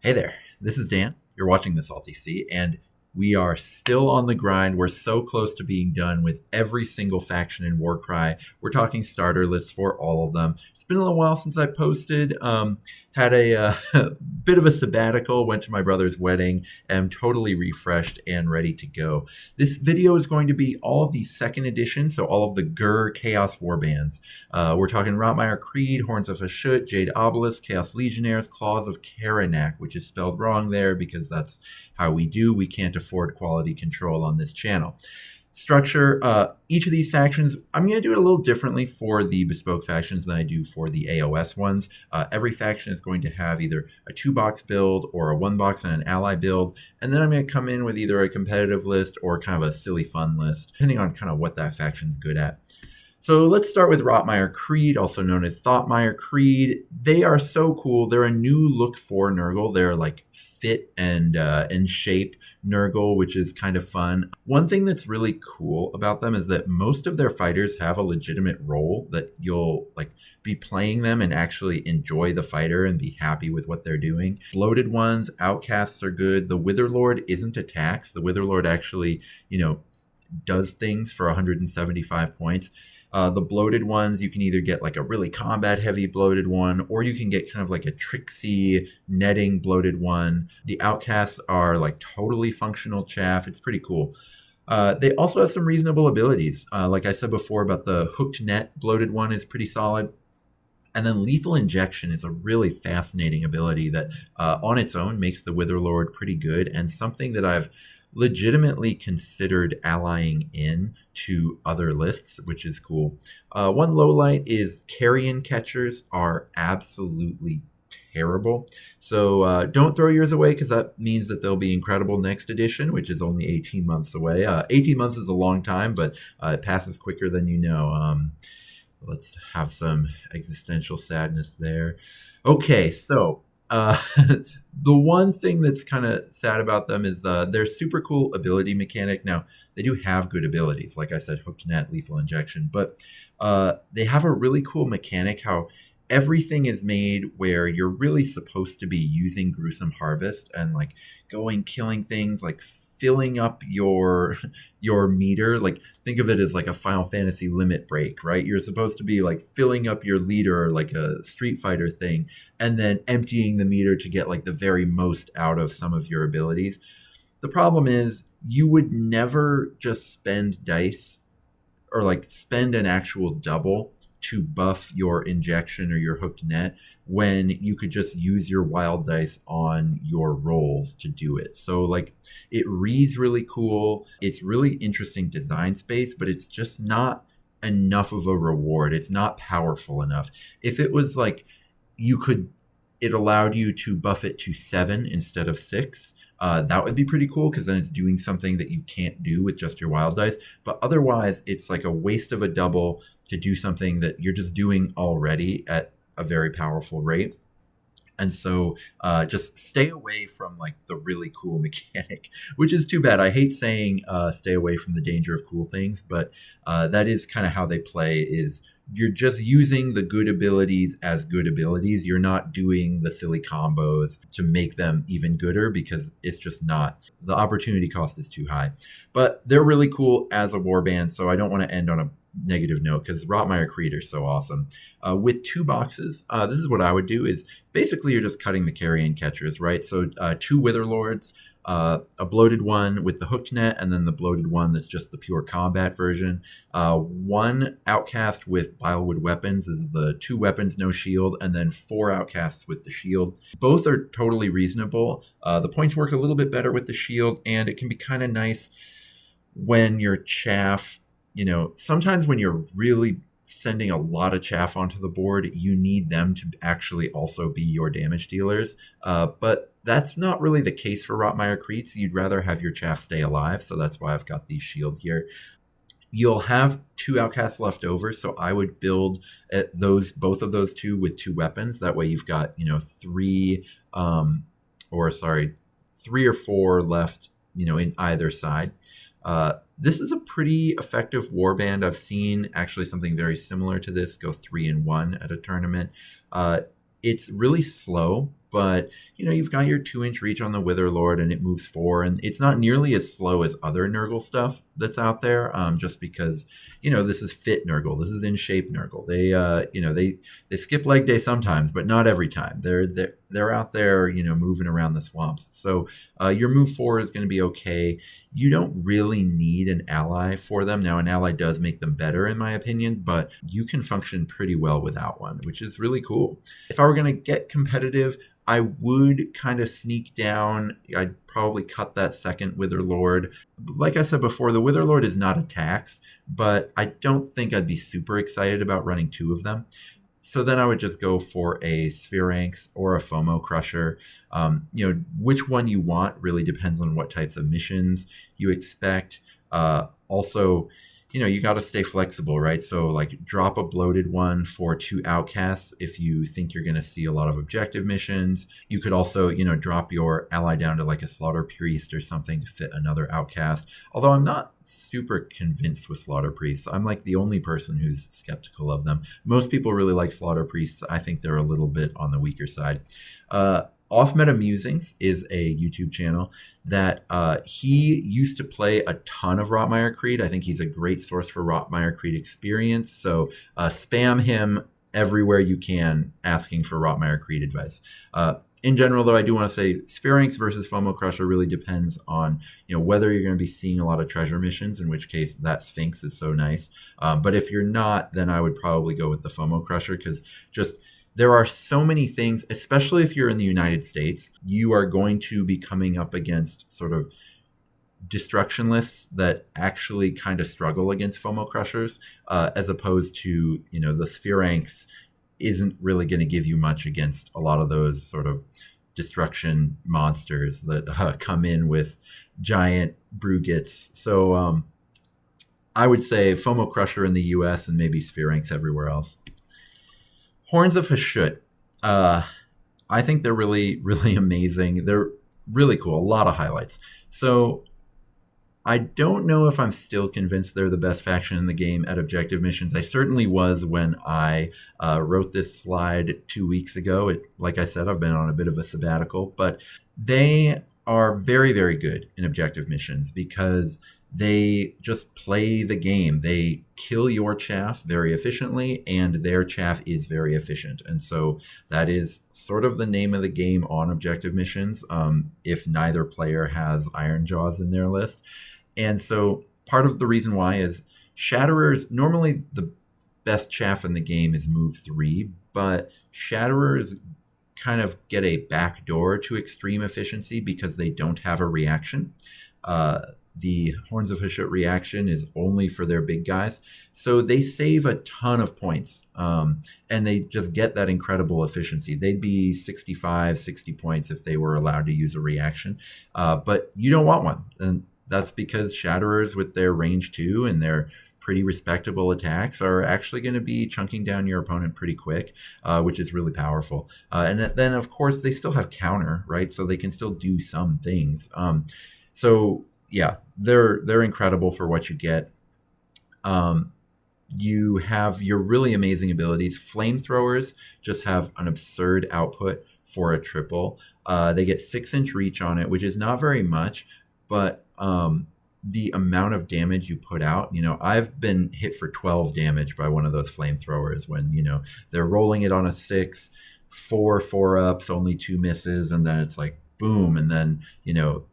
Hey there, this is Dan. You're watching the Salty Sea, and we are still on the grind. We're so close to being done with every single faction in Warcry. We're talking starter lists for all of them. It's been a little while since I posted. Had a bit of a sabbatical, went to my brother's wedding, am totally refreshed and ready to go. This video is going to be all of the second edition, so all of the Ghur Chaos Warbands. We're talking Rotmire Creed, Horns of Hashut, Jade Obelisk, Chaos Legionnaires, Claws of Karanak, which is spelled wrong there because that's how we do. We can't afford quality control on this channel. Structure, each of these factions, I'm going to do it a little differently for the bespoke factions than I do for the AOS ones. Every faction is going to have either a 2-box build or a 1-box and an ally build, and then I'm going to come in with either a competitive list or kind of a silly fun list, depending on kind of what that faction's good at. So let's start with Rotmire Creed, also known as Rotmire Creed. They are so cool. They're a new look for Nurgle. They're like fit and shape Nurgle, which is kind of fun. One thing that's really cool about them is that most of their fighters have a legitimate role that you'll like be playing them and actually enjoy the fighter and be happy with what they're doing. Bloated ones, outcasts are good. The Witherlord isn't a tax. The Witherlord actually, does things for 175 points. The bloated ones, you can either get like a really combat heavy bloated one, or you can get kind of like a tricksy netting bloated one. The outcasts are like totally functional chaff. It's pretty cool. They also have some reasonable abilities. Like I said before about the hooked net bloated one is pretty solid. And then lethal injection is a really fascinating ability that on its own makes the Witherlord pretty good, and something that I've legitimately considered allying in to other lists, which is cool. One lowlight is carrion catchers are absolutely terrible. So don't throw yours away, because that means that they'll be incredible next edition, which is only 18 months away. 18 months is a long time, but it passes quicker than you know. Let's have some existential sadness there. Okay, so the one thing that's kind of sad about them is their super cool ability mechanic. Now, they do have good abilities, like I said, hooked net, lethal injection, but they have a really cool mechanic how everything is made where you're really supposed to be using Gruesome Harvest and like going killing things, like filling up your meter. Like think of it as like a Final Fantasy limit break, right? You're supposed to be like filling up your leader like a Street Fighter thing, and then emptying the meter to get like the very most out of some of your abilities. The problem is you would never just spend dice or like spend an actual double to buff your injection or your hooked net when you could just use your wild dice on your rolls to do it. So like it reads really cool. It's really interesting design space, but it's just not enough of a reward. It's not powerful enough. If it was like it allowed you to buff it to 7 instead of 6. That would be pretty cool, because then it's doing something that you can't do with just your wild dice. But otherwise, it's like a waste of a double to do something that you're just doing already at a very powerful rate. And so just stay away from like the really cool mechanic, which is too bad. I hate saying stay away from the danger of cool things, but that is kind of how they play. Is you're just using the good abilities as good abilities. You're not doing the silly combos to make them even gooder, because it's just not. The opportunity cost is too high. But they're really cool as a warband, so I don't want to end on a negative note, because Rotmire Creed are so awesome. With 2 boxes, this is what I would do, is basically you're just cutting the carrion catchers, right? So 2 Witherlords, a bloated one with the hooked net, and then the bloated one that's just the pure combat version. 1 outcast with Bilewood weapons. This is the 2 weapons, no shield, and then 4 outcasts with the shield. Both are totally reasonable. The points work a little bit better with the shield, and it can be kind of nice when your chaff, sometimes when you're really sending a lot of chaff onto the board, you need them to actually also be your damage dealers. But that's not really the case for Rotmire Creed, so you'd rather have your chaff stay alive, so that's why I've got these shield here. You'll have 2 outcasts left over, so I would build both of those 2 with 2 weapons. That way you've got 3 or 4 left, in either side. This is a pretty effective warband. I've seen actually something very similar to this go 3-1 at a tournament. It's really slow, but you've got your 2-inch reach on the Witherlord, and it moves 4, and it's not nearly as slow as other Nurgle stuff that's out there. Just because this is fit Nurgle, this is in shape Nurgle. They skip leg day sometimes, but not every time. They're out there moving around the swamps. So your move 4 is going to be okay. You don't really need an ally for them. Now, an ally does make them better, in my opinion, but you can function pretty well without one, which is really cool. If I were going to get competitive, I would kind of sneak down. I'd probably cut that second Witherlord. Like I said before, the Witherlord is not a tax, but I don't think I'd be super excited about running 2 of them. So then I would just go for a Spheranx or a FOMO Crusher. Which one you want really depends on what types of missions you expect. Also, you got to stay flexible, right? So like drop a bloated one for 2 outcasts if you think you're going to see a lot of objective missions. You could also, drop your ally down to like a Slaughter Priest or something to fit another outcast. Although I'm not super convinced with Slaughter Priests. I'm like the only person who's skeptical of them. Most people really like Slaughter Priests. I think they're a little bit on the weaker side. Off Meta Musings is a YouTube channel that he used to play a ton of Rotmire Creed. I think he's a great source for Rotmire Creed experience. So spam him everywhere you can asking for Rotmire Creed advice. In general, though, I do want to say Spheranx versus FOMO Crusher really depends on whether you're going to be seeing a lot of treasure missions, in which case that Sphinx is so nice. But if you're not, then I would probably go with the FOMO Crusher, because there are so many things, especially if you're in the United States, you are going to be coming up against sort of destruction lists that actually kind of struggle against FOMO Crushers, as opposed to, the Spheranx isn't really going to give you much against a lot of those sort of destruction monsters that come in with giant brugits. So I would say FOMO Crusher in the US and maybe Spheranx everywhere else. Horns of Hashut. I think they're really, really amazing. They're really cool. A lot of highlights. So I don't know if I'm still convinced they're the best faction in the game at objective missions. I certainly was when I wrote this slide 2 weeks ago. Like I said, I've been on a bit of a sabbatical, but they are very, very good in objective missions because they just play the game. They kill your chaff very efficiently, and their chaff is very efficient. And so that is sort of the name of the game on objective missions, if neither player has Iron Jaws in their list. And so part of the reason why is Shatterers, normally the best chaff in the game is move 3, but Shatterers kind of get a backdoor to extreme efficiency because they don't have a reaction. The Horns of Hashut reaction is only for their big guys. So they save a ton of points, and they just get that incredible efficiency. They'd be 65, 60 points if they were allowed to use a reaction. But you don't want one. And that's because Shatterers with their range 2 and their pretty respectable attacks are actually going to be chunking down your opponent pretty quick, which is really powerful. And then, of course, they still have counter, right? So they can still do some things. So yeah, they're incredible for what you get. You have your really amazing abilities. Flamethrowers just have an absurd output for a triple. They get 6-inch reach on it, which is not very much, but the amount of damage you put out, I've been hit for 12 damage by one of those flamethrowers when, they're rolling it on a 6, 4 ups, only 2 misses, and then it's like, boom, and then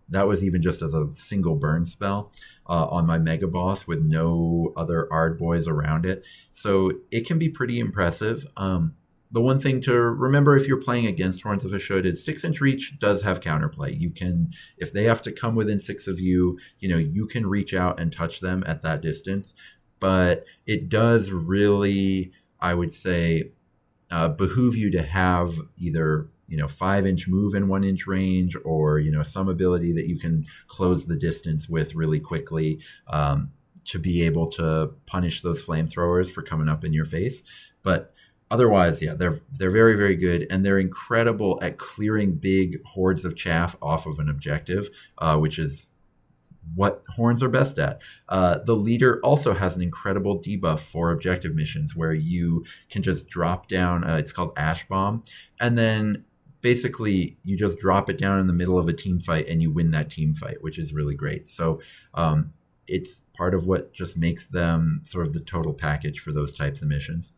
that was even just as a single burn spell on my mega boss with no other Ard boys around it. So it can be pretty impressive. The one thing to remember if you're playing against Horns of Hashut is 6-inch reach does have counterplay. You can, if they have to come within 6 of you, you can reach out and touch them at that distance. But it does really, I would say, behoove you to have either 5-inch move in 1-inch range, or some ability that you can close the distance with really quickly, to be able to punish those flamethrowers for coming up in your face. But otherwise, yeah, they're very, very good, and they're incredible at clearing big hordes of chaff off of an objective, which is what horns are best at. The leader also has an incredible debuff for objective missions where you can just drop down, it's called Ash Bomb, and then basically you just drop it down in the middle of a team fight and you win that team fight, which is really great. So it's part of what just makes them sort of the total package for those types of missions.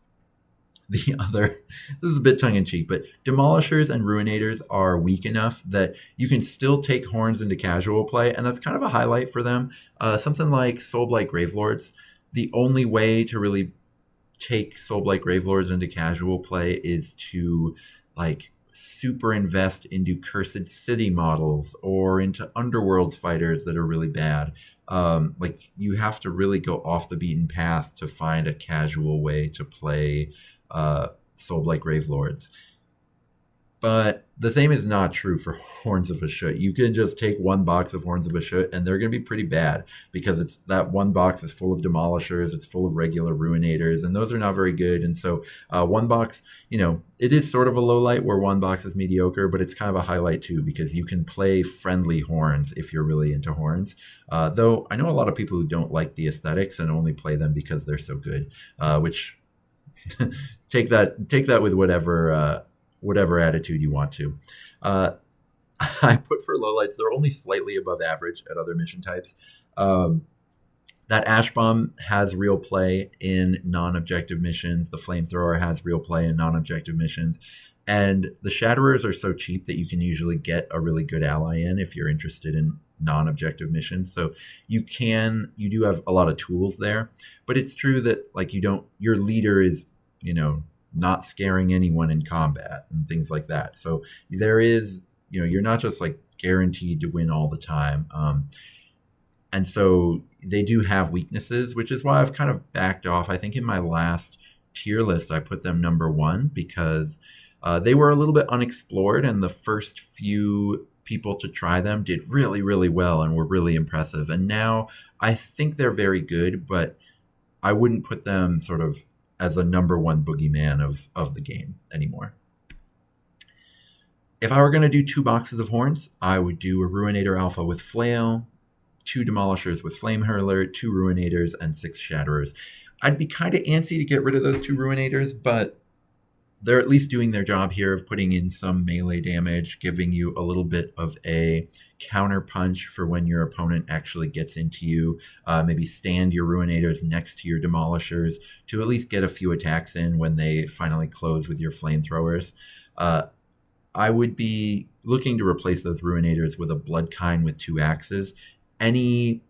The other, this is a bit tongue-in-cheek, but Demolishers and Ruinators are weak enough that you can still take Horns into casual play, and that's kind of a highlight for them. Something like Soulblight Gravelords, the only way to really take Soulblight Gravelords into casual play is to like super invest into Cursed City models or into Underworlds fighters that are really bad. Like you have to really go off the beaten path to find a casual way to play Soulblight Gravelords. But the same is not true for Horns of Hashut. You can just take one box of Horns of Hashut and they're going to be pretty bad because it's that one box is full of Demolishers, it's full of regular Ruinators, and those are not very good. And so one box, it is sort of a low light where one box is mediocre, but it's kind of a highlight too because you can play friendly Horns if you're really into Horns. Though I know a lot of people who don't like the aesthetics and only play them because they're so good, which take that with whatever attitude you want to. I put for lowlights, they're only slightly above average at other mission types. That Ash Bomb has real play in non-objective missions. The Flamethrower has real play in non-objective missions. And the Shatterers are so cheap that you can usually get a really good ally in if you're interested in non-objective missions. So you do have a lot of tools there. But it's true that your leader is, not scaring anyone in combat and things like that. So there is, you're not just like guaranteed to win all the time. And so they do have weaknesses, which is why I've kind of backed off. I think in my last tier list, I put them number 1 because they were a little bit unexplored, and the first few people to try them did really, really well and were really impressive. And now I think they're very good, but I wouldn't put them sort of as a number 1 boogeyman of the game anymore. If I were going to do 2 boxes of Horns, I would do a Ruinator Alpha with Flail, 2 Demolishers with Flame Hurler, 2 Ruinators, and 6 Shatterers. I'd be kind of antsy to get rid of those 2 Ruinators, but they're at least doing their job here of putting in some melee damage, giving you a little bit of a counter punch for when your opponent actually gets into you. Maybe stand your Ruinators next to your Demolishers to at least get a few attacks in when they finally close with your Flamethrowers. I would be looking to replace those Ruinators with a Bloodkind with 2 axes. Any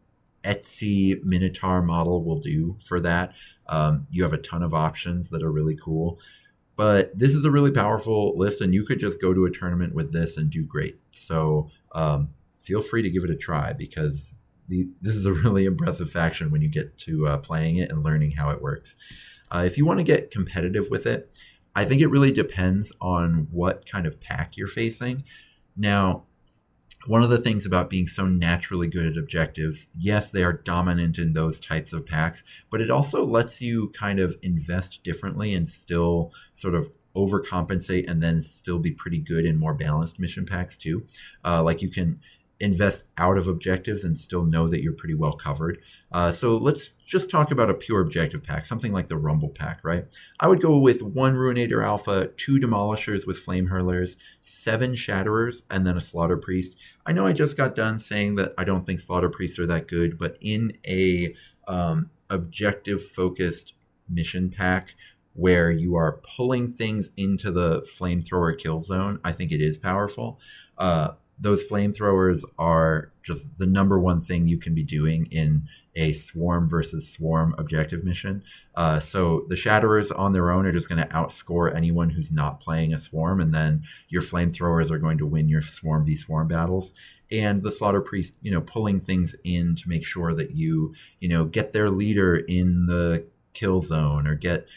Etsy Minotaur model will do for that. You have a ton of options that are really cool. But this is a really powerful list, and you could just go to a tournament with this and do great. So feel free to give it a try because this is a really impressive faction when you get to playing it and learning how it works. If you want to get competitive with it, I think it really depends on what kind of pack you're facing. Now, one of the things about being so naturally good at objectives, yes, they are dominant in those types of packs, but it also lets you kind of invest differently and still sort of overcompensate and then still be pretty good in more balanced mission packs too. Like you can invest out of objectives and still know that you're pretty well covered. So let's just talk about a pure objective pack, something like the Rumble pack, right? I would go with 1 Ruinator Alpha, 2 Demolishers with Flame Hurlers, 7 Shatterers, and then a Slaughter Priest. I know I just got done saying that I don't think Slaughter Priests are that good, but in a objective-focused mission pack where you are pulling things into the Flamethrower kill zone, I think it is powerful. Those Flamethrowers are just the number 1 thing you can be doing in a swarm versus swarm objective mission. So the Shatterers on their own are just going to outscore anyone who's not playing a swarm, and then your Flamethrowers are going to win your swarm v swarm battles. And the Slaughter Priest, pulling things in to make sure that you get their leader in the kill zone or get,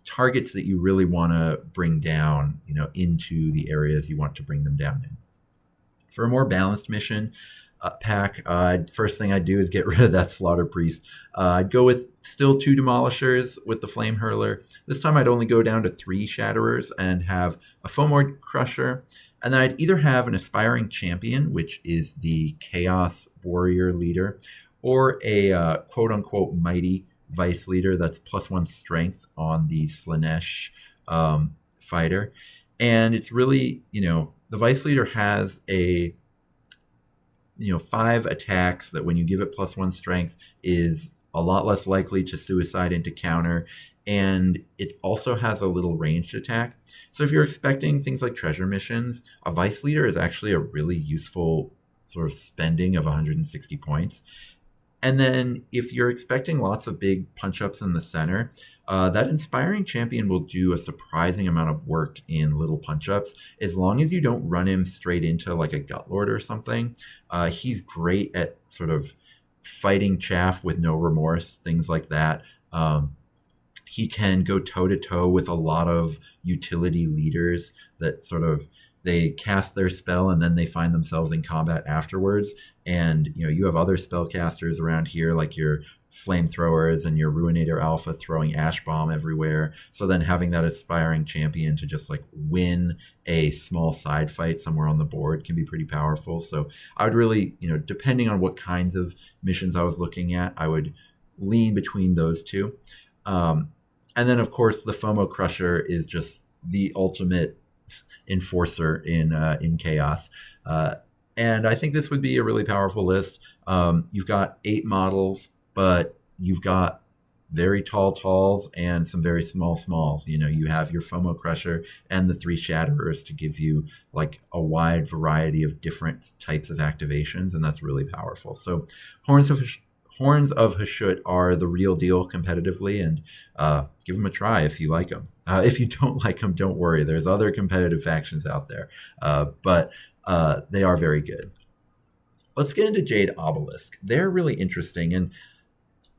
targets that you really want to bring down, into the areas you want to bring them down in. For a more balanced mission pack, first thing I'd do is get rid of that Slaughter Priest. I'd go with still 2 Demolishers with the Flame Hurler. This time I'd only go down to 3 Shatterers and have a Foamoid Crusher. And then I'd either have an Aspiring Champion, which is the Chaos Warrior leader, or a quote-unquote Mighty Vice leader that's +1 strength on the Slaanesh fighter. And it's really, the Vice Leader has a 5 attacks that when you give it +1 strength is a lot less likely to suicide into counter. And it also has a little ranged attack. So if you're expecting things like treasure missions, a Vice Leader is actually a really useful sort of spending of 160 points. And then if you're expecting lots of big punch-ups in the center, that Inspiring Champion will do a surprising amount of work in little punch-ups. As long as you don't run him straight into like a Gutlord or something, he's great at sort of fighting chaff with no remorse, things like that. He can go toe-to-toe with a lot of utility leaders that sort of they cast their spell and then they find themselves in combat afterwards. And you have other spellcasters around here like your flamethrowers and your Ruinator Alpha throwing Ash Bomb everywhere. So then having that Aspiring Champion to just like win a small side fight somewhere on the board can be pretty powerful. So I would really, depending on what kinds of missions I was looking at, I would lean between those two. And then of course the FOMO Crusher is just the ultimate enforcer in chaos. And I think this would be a really powerful list. You've got 8 models, but you've got very tall talls and some very small smalls. You have your FOMO Crusher and the 3 Shatterers to give you like a wide variety of different types of activations, and that's really powerful. So Horns of Hashut are the real deal competitively, and give them a try if you like them. If you don't like them, don't worry. There's other competitive factions out there, but they are very good. Let's get into Jade Obelisk. They're really interesting, and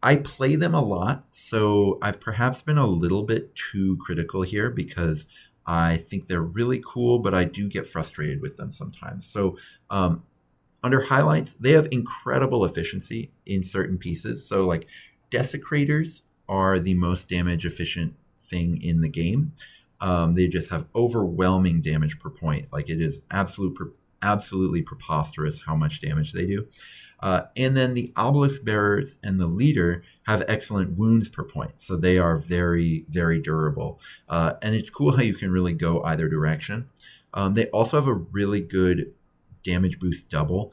I play them a lot, so I've perhaps been a little bit too critical here because I think they're really cool, but I do get frustrated with them sometimes. So under highlights, they have incredible efficiency in certain pieces. So like Desecrators are the most damage efficient thing in the game. They just have overwhelming damage per point. Like it is absolutely preposterous how much damage they do. And then the Obelisk Bearers and the Leader have excellent wounds per point. So they are very, very durable. And it's cool how you can really go either direction. They also have a really good damage boost double.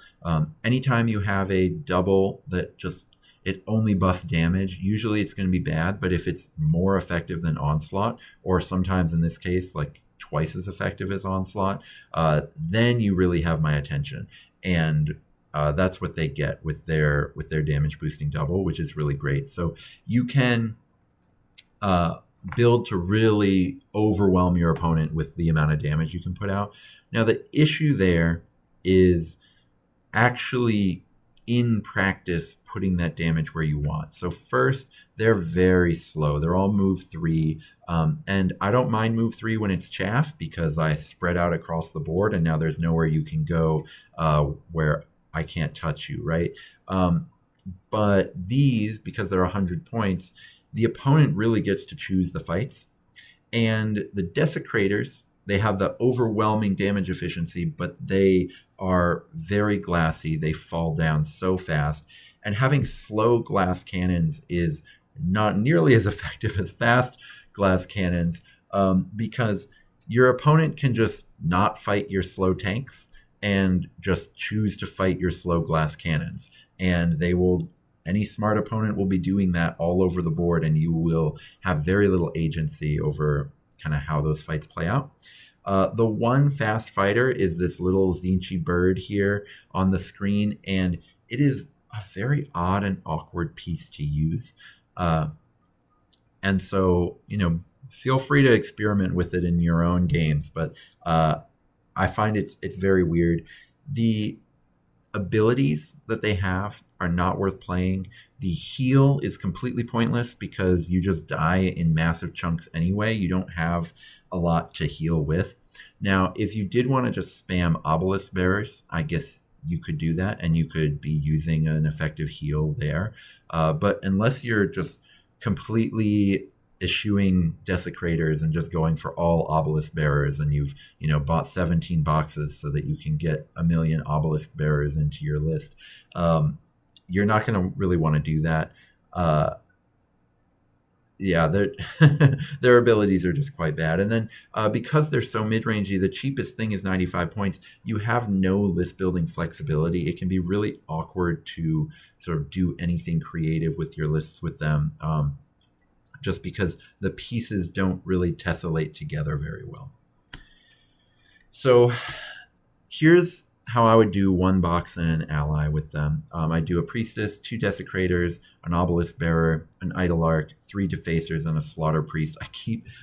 Anytime you have a double that just it only buffs damage, usually it's going to be bad, but if it's more effective than Onslaught, or sometimes in this case like twice as effective as Onslaught, then you really have my attention. And that's what they get with their damage boosting double, which is really great. So you can build to really overwhelm your opponent with the amount of damage you can put out. Now the issue there is actually in practice putting that damage where you want. So first, they're very slow. They're all move 3. And I don't mind move 3 when it's chaff because I spread out across the board and now there's nowhere you can go where I can't touch you, right? But these, because they're 100 points, the opponent really gets to choose the fights. And the Desecrators, they have the overwhelming damage efficiency, but they are very glassy. They fall down so fast. And having slow glass cannons is not nearly as effective as fast glass cannons because your opponent can just not fight your slow tanks and just choose to fight your slow glass cannons. And any smart opponent will be doing that all over the board, and you will have very little agency over kind of how those fights play out. The one fast fighter is this little Zinchi bird here on the screen, and it is a very odd and awkward piece to use. And so, feel free to experiment with it in your own games, but I find it's very weird. The abilities that they have are not worth playing. The heal is completely pointless because you just die in massive chunks anyway. You don't have a lot to heal with. Now, if you did want to just spam Obelisk Bearers, I guess you could do that and you could be using an effective heal there. But unless you're just completely eschewing Desecrators and just going for all Obelisk Bearers, and you've bought 17 boxes so that you can get 1 million Obelisk Bearers into your list, you're not going to really want to do that. Yeah, their their abilities are just quite bad. And then because they're so mid-rangey, the cheapest thing is 95 points. You have no list building flexibility. It can be really awkward to sort of do anything creative with your lists with them, just because the pieces don't really tessellate together very well. So here's how I would do one box and an ally with them. I do a priestess, 2 desecrators, an obelisk bearer, an idolarch, 3 defacers, and a slaughter priest.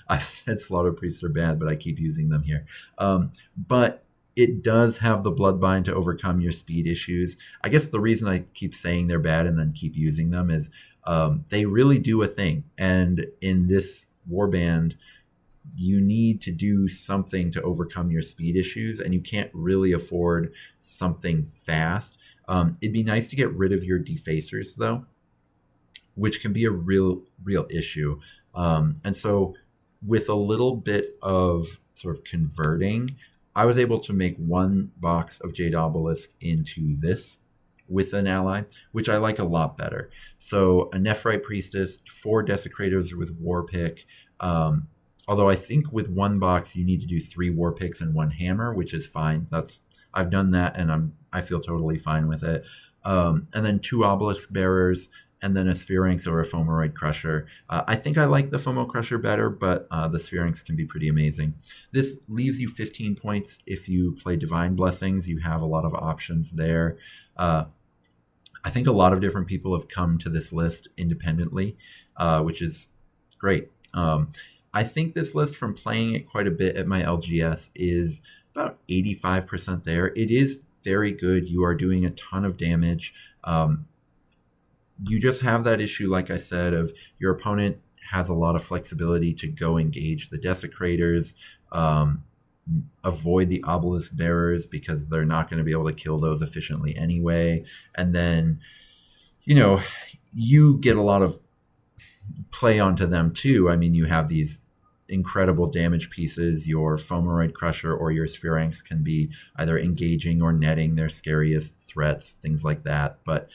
I've said slaughter priests are bad, but I keep using them here. But it does have the bloodbind to overcome your speed issues. I guess the reason I keep saying they're bad and then keep using them is they really do a thing. And in this warband, you need to do something to overcome your speed issues, and you can't really afford something fast. It'd be nice to get rid of your defacers, though, which can be a real issue. And so with a little bit of sort of converting, I was able to make 1 box of Jade Obelisk into this with an ally, which I like a lot better. So a Nephrite Priestess, 4 Desecrators with War Pick, although I think with 1 box you need to do 3 war picks and 1 hammer, which is fine. I've done that and I feel totally fine with it. And then 2 obelisk bearers, and then a Sphinx or a Fomeroid Crusher. I think I like the Fomo Crusher better, but the Sphinx can be pretty amazing. This leaves you 15 points if you play Divine Blessings. You have a lot of options there. I think a lot of different people have come to this list independently, which is great. I think this list, from playing it quite a bit at my LGS, is about 85% there. It is very good. You are doing a ton of damage. You just have that issue, like I said, of your opponent has a lot of flexibility to go engage the Desecrators, avoid the Obelisk Bearers because they're not going to be able to kill those efficiently anyway. And then, you get a lot of play onto them too. I mean, you have these incredible damage pieces. Your Fomeroid Crusher or your Sphinx can be either engaging or netting their scariest threats, things like that. But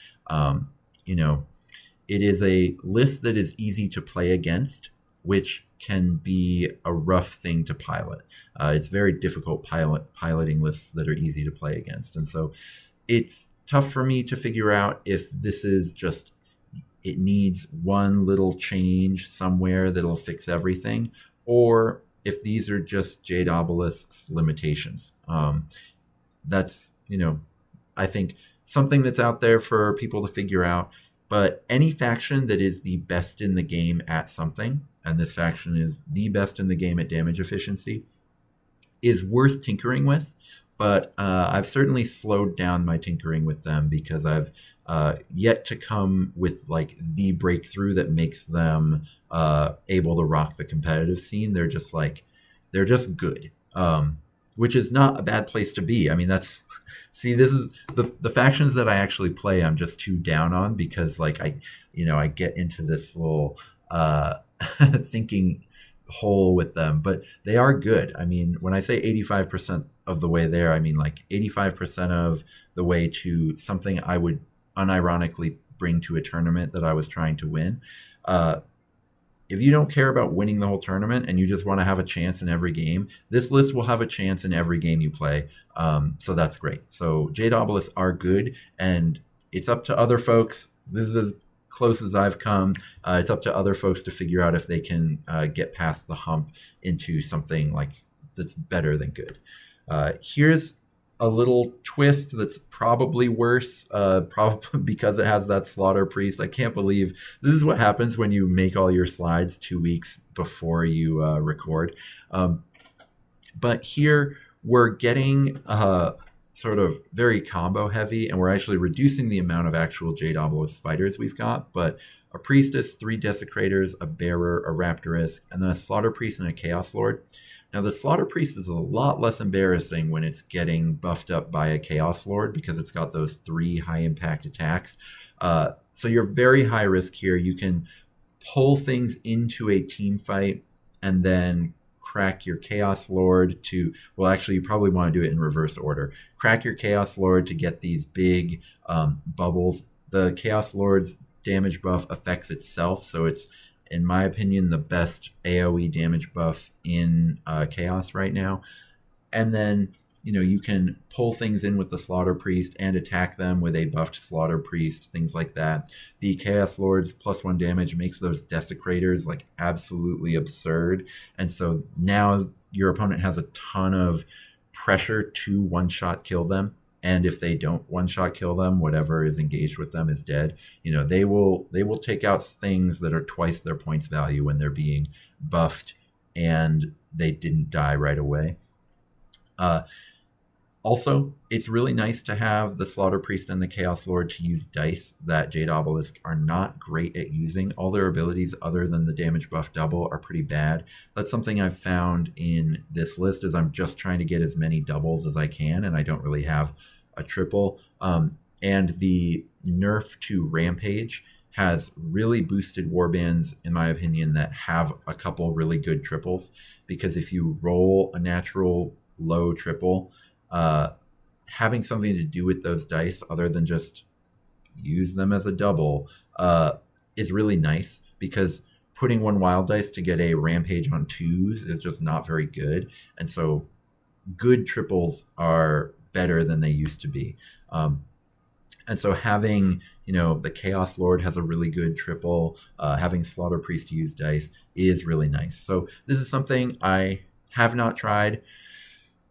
it is a list that is easy to play against, which can be a rough thing to pilot. It's very difficult piloting lists that are easy to play against. And so it's tough for me to figure out if this is just, it needs one little change somewhere that'll fix everything, or if these are just Jade Obelisk's limitations. That's, I think something that's out there for people to figure out. But any faction that is the best in the game at something, and this faction is the best in the game at damage efficiency, is worth tinkering with. But I've certainly slowed down my tinkering with them because I've yet to come with like the breakthrough that makes them able to rock the competitive scene. They're just good, which is not a bad place to be. I mean, this is the factions that I actually play, I'm just too down on because I get into this little thinking hole with them, but they are good. I mean, when I say 85% of the way there, I mean like 85% of the way to something I would unironically bring to a tournament that I was trying to win. If you don't care about winning the whole tournament and you just want to have a chance in every game, this list will have a chance in every game you play. So that's great. So Jade Obelisks are good, and it's up to other folks. This is as close as I've come. It's up to other folks to figure out if they can get past the hump into something like that's better than good. Here's a little twist that's probably worse, probably because it has that slaughter priest. I can't believe this is what happens when you make all your slides 2 weeks before you record. But here we're getting sort of very combo heavy, and we're actually reducing the amount of actual Jade Obelisk fighters we've got. But a priestess, 3 desecrators, a bearer, a raptorist, and then a slaughter priest and a chaos lord. Now, the Slaughter Priest is a lot less embarrassing when it's getting buffed up by a Chaos Lord because it's got those 3 high-impact attacks. So you're very high risk here. You can pull things into a team fight and then crack your Chaos Lord to... Well, actually, you probably want to do it in reverse order. Crack your Chaos Lord to get these big bubbles. The Chaos Lord's damage buff affects itself, so it's in my opinion, the best AoE damage buff in Chaos right now. And then, you can pull things in with the Slaughter Priest and attack them with a buffed Slaughter Priest, things like that. The Chaos Lord's +1 damage makes those Desecrators like absolutely absurd. And so now your opponent has a ton of pressure to one-shot kill them. And if they don't one-shot kill them, whatever is engaged with them is dead. They will take out things that are twice their points value when they're being buffed and they didn't die right away. Also, it's really nice to have the Slaughter Priest and the Chaos Lord to use dice that Jade Obelisk are not great at using. All their abilities other than the damage buff double are pretty bad. That's something I've found in this list is I'm just trying to get as many doubles as I can, and I don't really have a triple. And the nerf to Rampage has really boosted warbands, in my opinion, that have a couple really good triples, because if you roll a natural low triple, having something to do with those dice other than just use them as a double is really nice, because putting one wild dice to get a Rampage on 2s is just not very good. And so good triples are better than they used to be. And so having, the Chaos Lord has a really good triple, having Slaughter Priest use dice is really nice. So this is something I have not tried.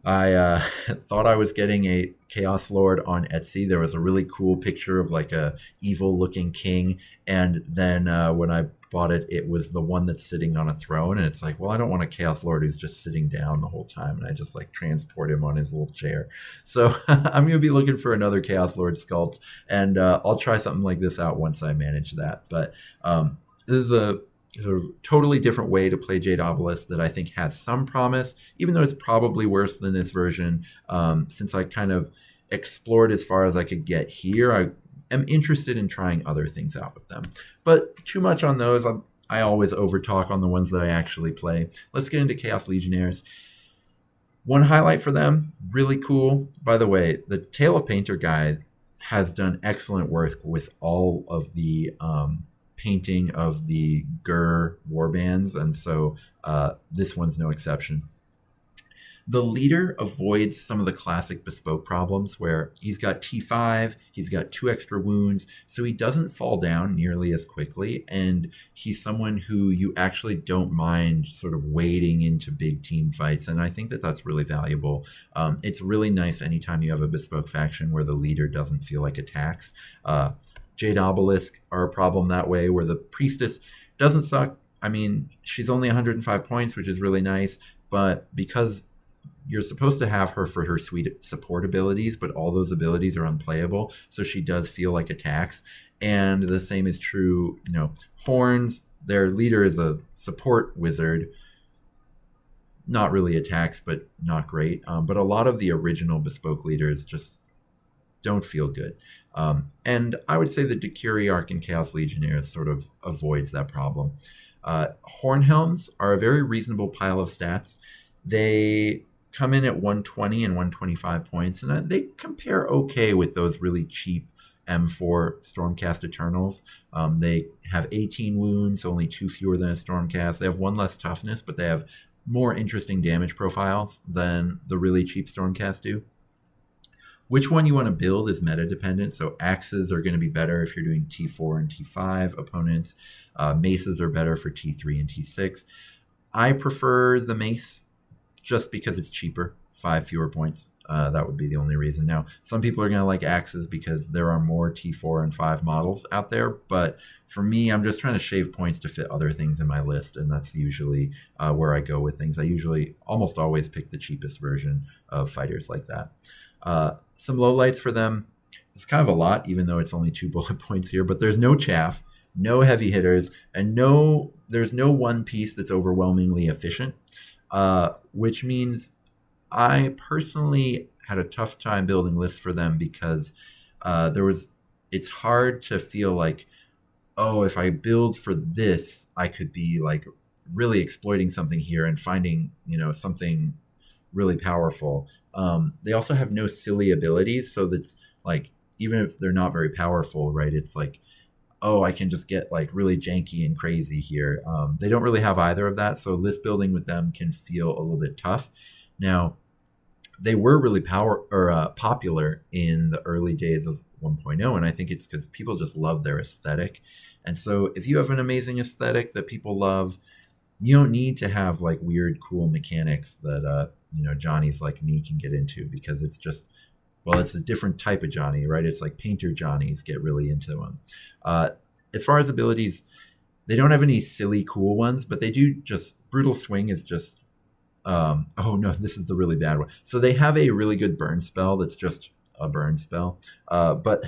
I thought I was getting a Chaos Lord on Etsy. There was a really cool picture of like a evil looking king. And then when I bought it, it was the one that's sitting on a throne. And it's like, well, I don't want a Chaos Lord who's just sitting down the whole time. And I just like transport him on his little chair. So I'm going to be looking for another Chaos Lord sculpt. And I'll try something like this out once I manage that. But this is a totally different way to play Jade Obelisk that I think has some promise, even though it's probably worse than this version. Since I kind of explored as far as I could get here, I am interested in trying other things out with them. But too much on those. I always overtalk on the ones that I actually play. Let's get into Chaos Legionnaires. One highlight for them, really cool. By the way, the Tale of Painter guy has done excellent work with all of the painting of the Ghur warbands, and so this one's no exception. The leader avoids some of the classic bespoke problems where he's got T5, he's got 2 extra wounds, so he doesn't fall down nearly as quickly, and he's someone who you actually don't mind sort of wading into big team fights, and I think that that's really valuable. It's really nice anytime you have a bespoke faction where the leader doesn't feel like a tax. Jade Obelisk are a problem that way, where the priestess doesn't suck. I mean, she's only 105 points, which is really nice, but because you're supposed to have her for her sweet support abilities, but all those abilities are unplayable, so she does feel like a tax. And the same is true, Horns, their leader is a support wizard. Not really a tax, but not great. But a lot of the original bespoke leaders just don't feel good. And I would say the Decuri arc in Chaos Legionnaires sort of avoids that problem. Hornhelms are a very reasonable pile of stats. They come in at 120 and 125 points, and they compare okay with those really cheap M4 Stormcast Eternals. They have 18 wounds, only 2 fewer than a Stormcast. They have 1 less toughness, but they have more interesting damage profiles than the really cheap Stormcast do. Which one you want to build is meta dependent. So axes are going to be better if you're doing T4 and T5 opponents. Maces are better for T3 and T6. I prefer the mace just because it's cheaper, 5 fewer points. That would be the only reason. Now, some people are going to like axes because there are more T4 and 5 models out there. But for me, I'm just trying to shave points to fit other things in my list. And that's usually where I go with things. I usually almost always pick the cheapest version of fighters like that. Some lowlights for them. It's kind of a lot, even though it's only 2 bullet points here. But there's no chaff, no heavy hitters, and there's no one piece that's overwhelmingly efficient. Which means I personally had a tough time building lists for them because it's hard to feel like, oh, if I build for this, I could be like really exploiting something here and finding, something really powerful. They also have no silly abilities, so that's like, even if they're not very powerful, right? It's like, oh, I can just get like really janky and crazy here. They don't really have either of that, so list building with them can feel a little bit tough. Now, they were really popular in the early days of 1.0, and I think it's because people just love their aesthetic. And so if you have an amazing aesthetic that people love, you don't need to have like weird, cool mechanics that Johnnies like me can get into, because it's just, well, it's a different type of Johnny, right? It's like painter Johnnies get really into them. As far as abilities, they don't have any silly cool ones, but they do just, Brutal Swing is just, oh no, this is the really bad one. So they have a really good burn spell that's just a burn spell. But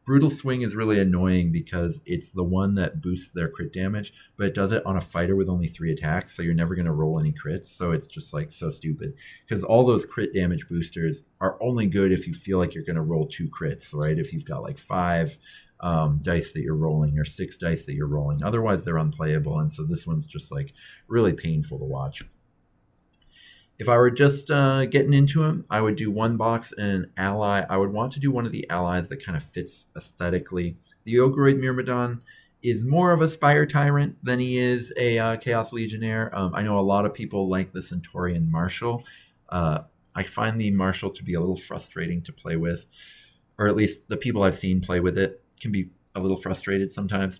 Brutal Swing is really annoying because it's the one that boosts their crit damage, but it does it on a fighter with only 3 attacks, so you're never going to roll any crits. So it's just like so stupid, because all those crit damage boosters are only good if you feel like you're going to roll 2 crits, right? If you've got like 5 dice that you're rolling or 6 dice that you're rolling. Otherwise, they're unplayable, and so this one's just like really painful to watch. If I were just getting into him, I would do one box and an ally. I would want to do one of the allies that kind of fits aesthetically. The Ogroid Myrmidon is more of a Spire Tyrant than he is a Chaos Legionnaire. I know a lot of people like the Centaurian Marshal. I find the Marshal to be a little frustrating to play with, or at least the people I've seen play with it can be a little frustrated sometimes.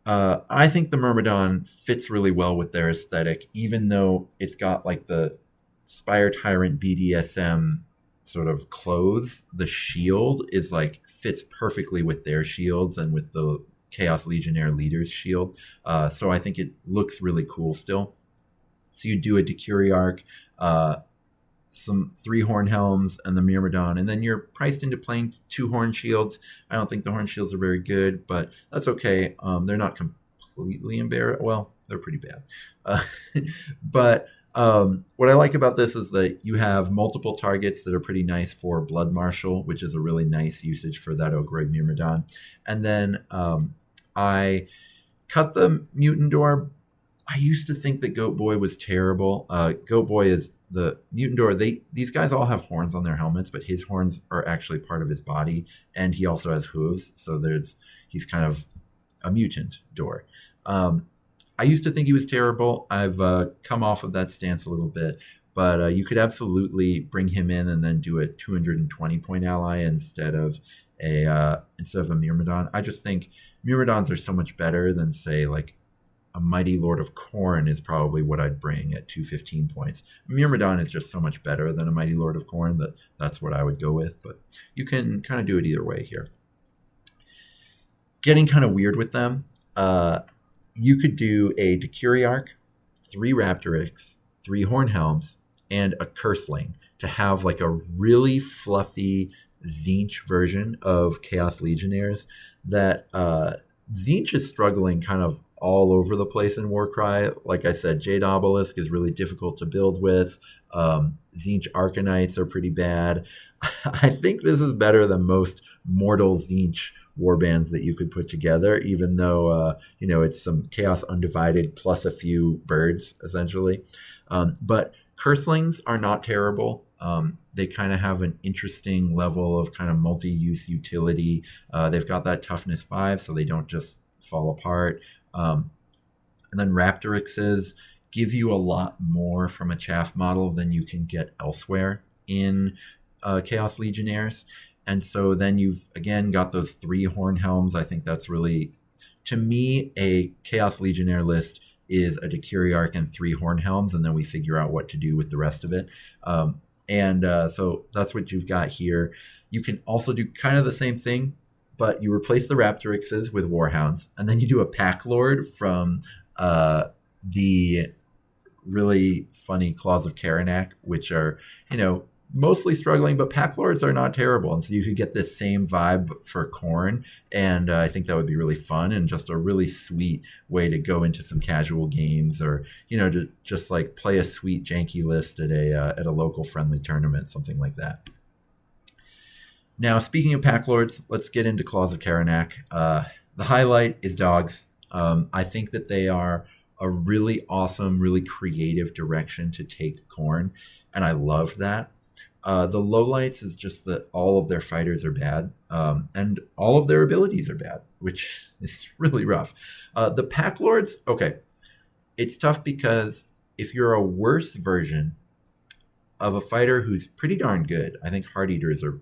I think the Myrmidon fits really well with their aesthetic, even though it's got like the Spire Tyrant BDSM sort of clothes. The shield is like fits perfectly with their shields and with the Chaos Legionnaire leader's shield. So I think it looks really cool still. So you do a Decuriarch, some 3 Horn Helms, and the Myrmidon, and then you're priced into playing 2 Horn Shields. I don't think the Horn Shields are very good, but that's okay. They're not completely embarrassing. Well, they're pretty bad. But what I like about this is that you have multiple targets that are pretty nice for Blood Marshal, which is a really nice usage for that Ogroid Myrmidon. And then I cut the Mutant Door. I used to think that Goat Boy was terrible. Goat Boy is the Mutant Door. These guys all have horns on their helmets, but his horns are actually part of his body, and he also has hooves. So he's kind of a mutant door. I used to think he was terrible. I've come off of that stance a little bit, but you could absolutely bring him in and then do a 220 point ally instead of a Myrmidon. I just think Myrmidons are so much better than, say, like a Mighty Lord of Khorne is probably what I'd bring at 215 points. Myrmidon is just so much better than a Mighty Lord of Khorne that's what I would go with, but you can kind of do it either way here. Getting kind of weird with them, you could do a Decuriarch, 3 Raptorix, 3 Horn Helms, and a Curseling to have like a really fluffy Tzeentch version of Chaos Legionnaires. That Tzeentch is struggling kind of all over the place in Warcry. Like I said, Jade Obelisk is really difficult to build with. Tzeentch Arcanites are pretty bad. I think this is better than most mortal Tzeentch warbands that you could put together, even though it's some Chaos Undivided plus a few birds, essentially. But Curselings are not terrible. They kind of have an interesting level of kind of multi-use utility. They've got that toughness 5, so they don't just fall apart. And then Raptorixes give you a lot more from a chaff model than you can get elsewhere in Chaos Legionnaires. And so then you've, again, got those 3 Horn Helms. I think that's really, to me, a Chaos Legionnaire list is a Decuriarch and 3 Horn Helms, and then we figure out what to do with the rest of it. So that's what you've got here. You can also do kind of the same thing, but you replace the Raptorixes with Warhounds, and then you do a Pack Lord from the really funny Claws of Karanak, which are, mostly struggling, but Pack Lords are not terrible. And so you could get this same vibe for Khorne, and I think that would be really fun and just a really sweet way to go into some casual games, or, to just like play a sweet janky list at a local friendly tournament, something like that. Now, speaking of Pack Lords, let's get into Claws of Karanak. The highlight is dogs. I think that they are a really awesome, really creative direction to take Khorne, and I love that. The lowlights is just that all of their fighters are bad, and all of their abilities are bad, which is really rough. The pack lords, okay, it's tough because if you're a worse version of a fighter who's pretty darn good, I think Heart Eaters are.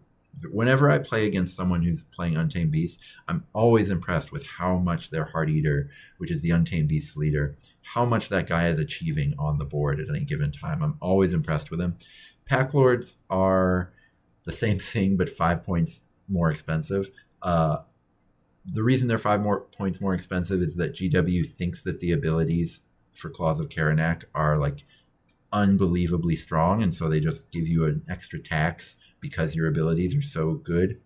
Whenever I play against someone who's playing Untamed Beasts, I'm always impressed with how much their Heart Eater, which is the Untamed Beasts leader, how much that guy is achieving on the board at any given time. I'm always impressed with him. Pack Lords are the same thing, but 5 points more expensive. The reason they're 5 more points more expensive is that GW thinks that the abilities for Claws of Karanak are like unbelievably strong, and so they just give you an extra tax because your abilities are so good.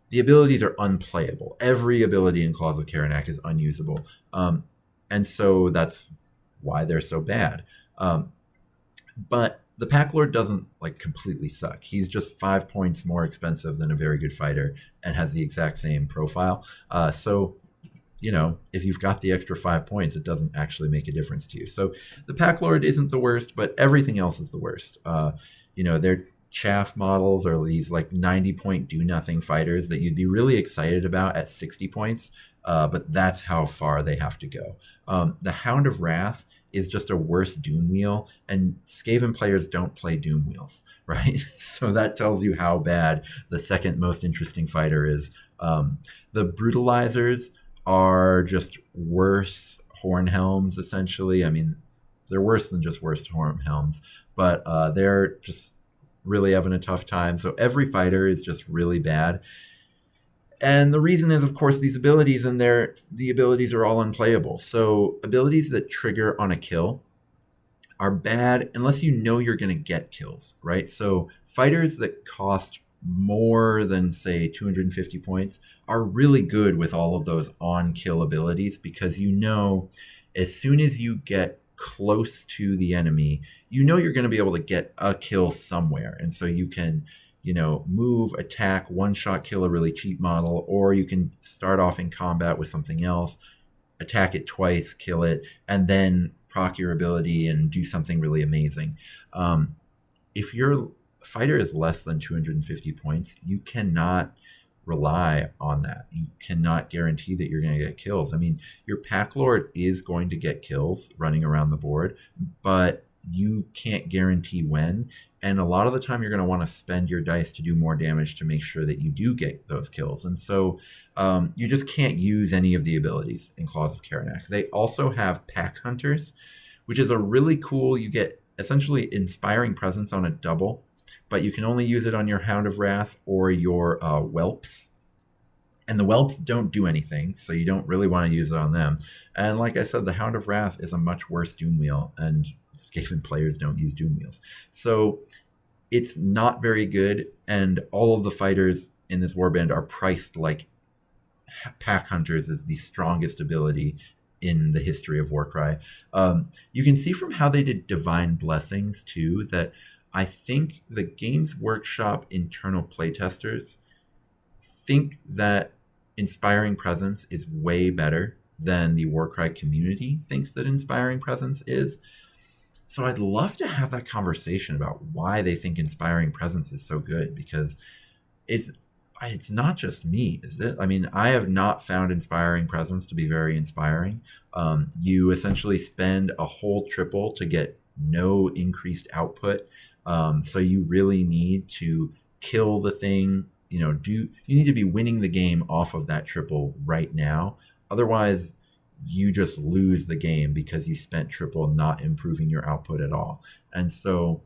The abilities are unplayable. Every ability in Claws of Karanak is unusable, and so that's why they're so bad. But the Pack Lord doesn't like completely suck. He's just 5 points more expensive than a very good fighter and has the exact same profile. So if you've got the extra 5 points, it doesn't actually make a difference to you. So the Pack Lord isn't the worst, but everything else is the worst. Their chaff models are these like 90-point do-nothing fighters that you'd be really excited about at 60 points, but that's how far they have to go. The Hound of Wrath is just a worse Doom Wheel, and Skaven players don't play Doom Wheels, right? So that tells you how bad the second most interesting fighter is. The Brutalizers are just worse Horn Helms, essentially. I mean, they're worse than just worse Horn Helms, but they're just really having a tough time. So every fighter is just really bad. And the reason is, of course, these abilities, and the abilities are all unplayable. So abilities that trigger on a kill are bad unless you know you're going to get kills, right? So fighters that cost more than, say, 250 points are really good with all of those on-kill abilities, because as soon as you get close to the enemy, you're going to be able to get a kill somewhere. And so you can move, attack, one-shot kill a really cheap model, or you can start off in combat with something else, attack it twice, kill it, and then proc your ability and do something really amazing. If your fighter is less than 250 points, you cannot rely on that. You cannot guarantee that you're going to get kills. I mean, your Pack Lord is going to get kills running around the board, but you can't guarantee when. And a lot of the time, you're going to want to spend your dice to do more damage to make sure that you do get those kills. And so you just can't use any of the abilities in Claws of Karanak. They also have Pack Hunters, which is a really cool, you get essentially Inspiring Presence on a double, but you can only use it on your Hound of Wrath or your Whelps. And the Whelps don't do anything, so you don't really want to use it on them. And like I said, the Hound of Wrath is a much worse Doom Wheel, and Skaven players don't use Doom Wheels. So it's not very good, and all of the fighters in this warband are priced like Pack Hunters is the strongest ability in the history of Warcry. You can see from how they did Divine Blessings, too, that I think the Games Workshop internal playtesters think that Inspiring Presence is way better than the Warcry community thinks that Inspiring Presence is. So I'd love to have that conversation about why they think Inspiring Presence is so good, because it's not just me, is it? I mean, I have not found Inspiring Presence to be very inspiring. You essentially spend a whole triple to get no increased output. So you really need to kill the thing. You need to be winning the game off of that triple right now. Otherwise, you just lose the game because you spent triple not improving your output at all. And so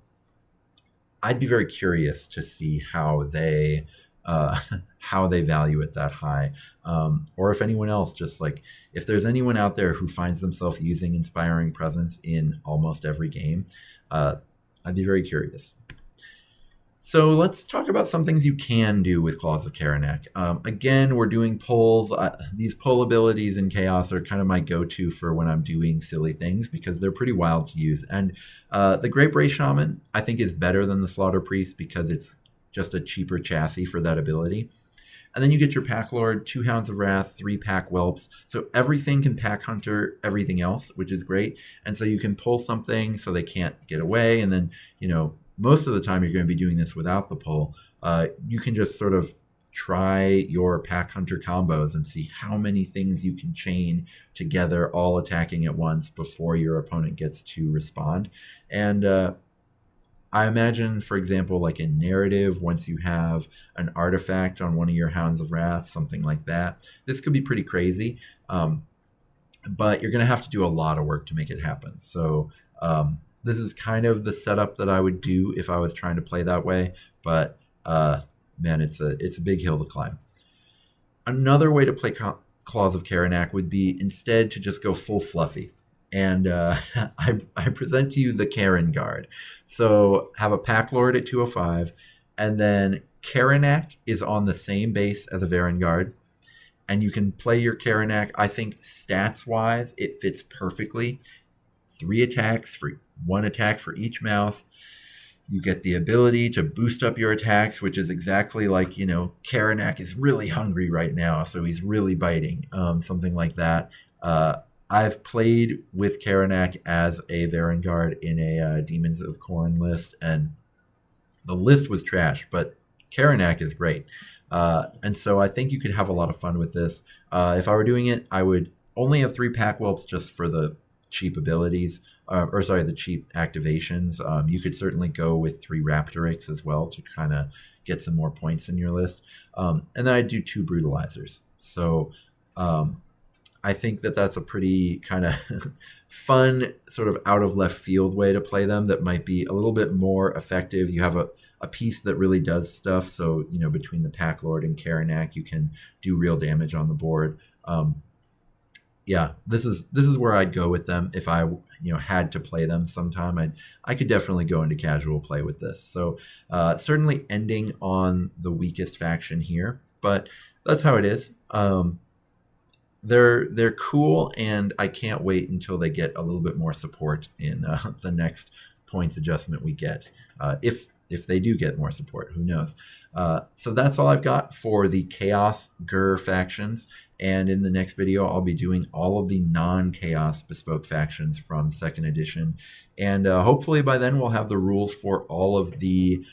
I'd be very curious to see how they value it that high. Or if anyone else, just like, if there's anyone out there who finds themselves using Inspiring Presence in almost every game, I'd be very curious. So let's talk about some things you can do with Claws of Karanak. Again, we're doing polls. These poll abilities in Chaos are kind of my go-to for when I'm doing silly things, because they're pretty wild to use. And the Great Ray Shaman, I think, is better than the Slaughter Priest because it's just a cheaper chassis for that ability. And then you get your Pack Lord, 2 Hounds of Wrath, 3 Pack Whelps. So everything can Pack Hunter everything else, which is great. And so you can pull something so they can't get away, and then, most of the time you're going to be doing this without the pull. You can just sort of try your pack hunter combos and see how many things you can chain together, all attacking at once before your opponent gets to respond. And I imagine, for example, like in narrative, once you have an artifact on one of your Hounds of Wrath, something like that, this could be pretty crazy. But you're going to have to do a lot of work to make it happen. So this is kind of the setup that I would do if I was trying to play that way. But man, it's a big hill to climb. Another way to play Claws of Karanak would be instead to just go full fluffy. And I present to you the Karen Guard. So have a Pack Lord at 205, and then Karanak is on the same base as a Varen Guard. And you can play your Karanak. I think stats-wise, it fits perfectly. 3 attacks for 1 attack for each mouth. You get the ability to boost up your attacks, which is exactly like, Karanak is really hungry right now, so he's really biting, something like that. I've played with Karanak as a Varen Guard in a Demons of Khorne list, and the list was trash, but Karanak is great. And so I think you could have a lot of fun with this. If I were doing it, I would only have 3 Pack Whelps just for the cheap abilities, the cheap activations. You could certainly go with 3 Raptorics as well to kind of get some more points in your list. And then I'd do 2 Brutalizers. So I think that that's a pretty kind of fun, sort of out of left field way to play them that might be a little bit more effective. You have a piece that really does stuff. So, between the Pack Lord and Karanak, you can do real damage on the board. Yeah, this is where I'd go with them if I had to play them sometime. I could definitely go into casual play with this. So certainly ending on the weakest faction here, but that's how it is. They're cool, and I can't wait until they get a little bit more support in the next points adjustment we get. If they do get more support, who knows? So that's all I've got for the Chaos Ghur factions. And in the next video, I'll be doing all of the non-Chaos Bespoke factions from 2nd edition. And hopefully by then we'll have the rules for all of the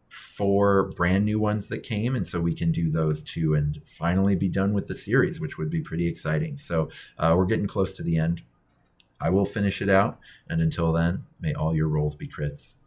4 brand new ones that came. And so we can do those too and finally be done with the series, which would be pretty exciting. So we're getting close to the end. I will finish it out. And until then, may all your rolls be crits.